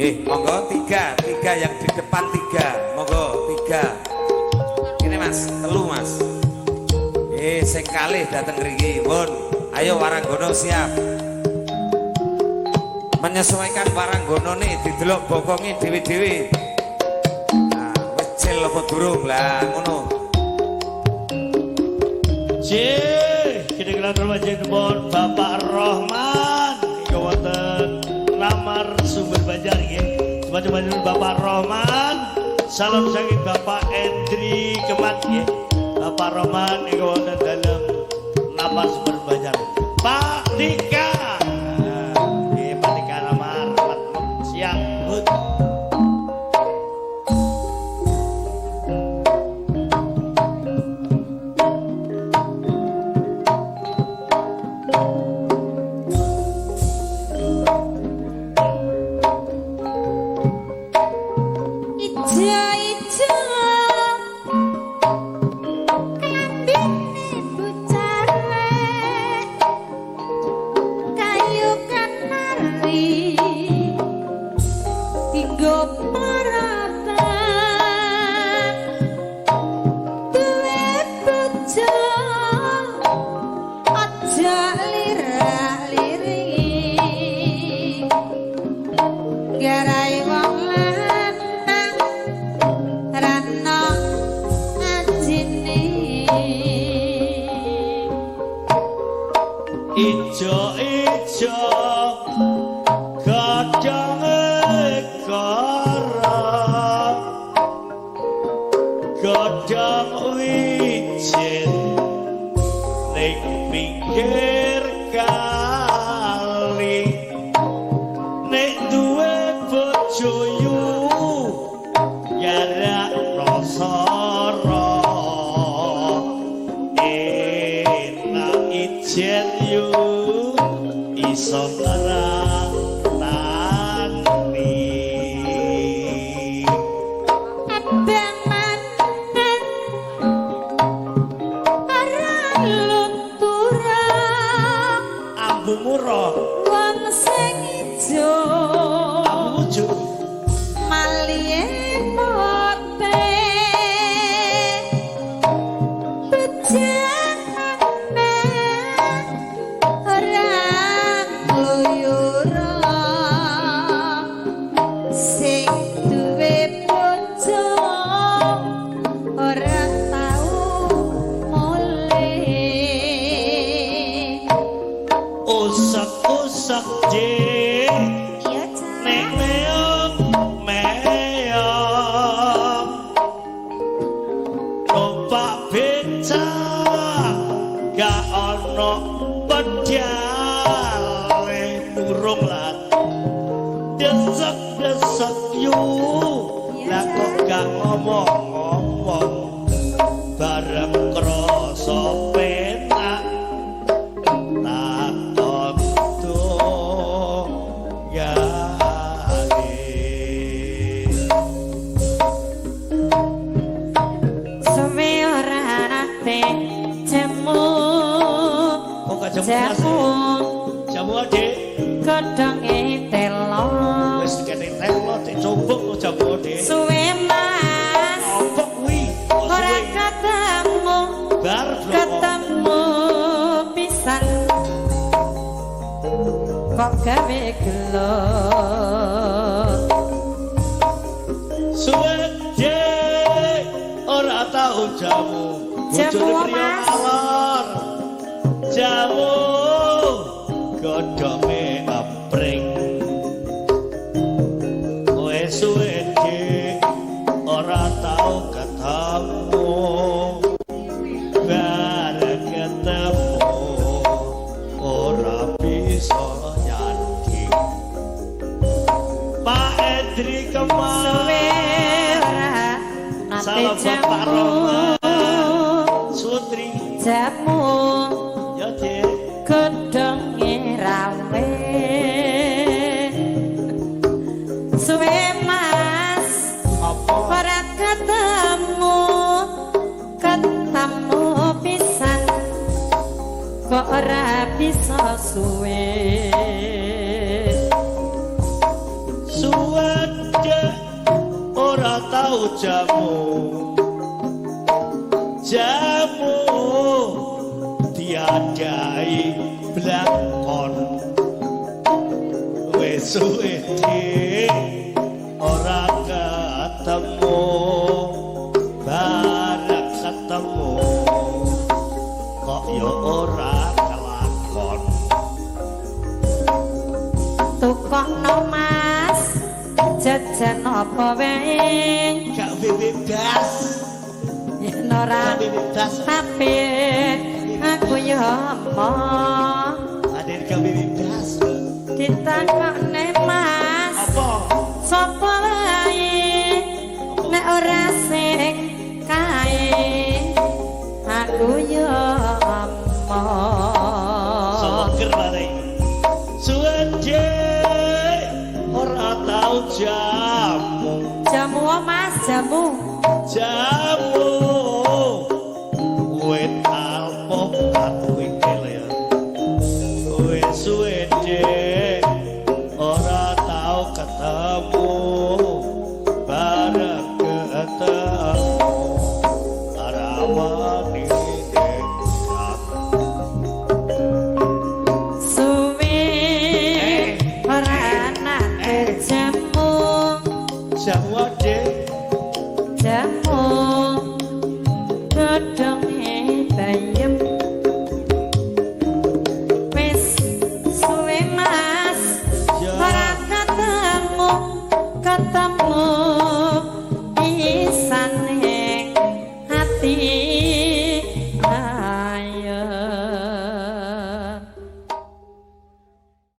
Monggo tiga yang di depan tiga, monggo tiga. Ini mas, telu mas. Sing kalih dateng riki, pun. Ayo Waranggono siap. Menyesuaikan Waranggono nih, didelok bokongi dewi-dewi. Nah, wecil apa durung lah, ngono. Kira-kira terwajib Bapak Rohman, kewatan Lamar Sumber Banjar ya. Cuma Bapak Rohman, salam saking Bapak Endri Kemat ya. Bapak Rohman kewatan dalam Lamar Sumber Banjar. Pak Dika, Pak Dika Lamar, siap. Suwe jamu jamu diadai blakon wis suwe ora ketemu bareng ketemu kok yo ora kelakon tukokno mas jajan apa wae gak bebas yen ora tapi aku yo mau aden gak bebas ditakokne mas apa sapa wae nek ora sing kae aku yo mau seger bareng suwe ora tau jamu jamu mas jamu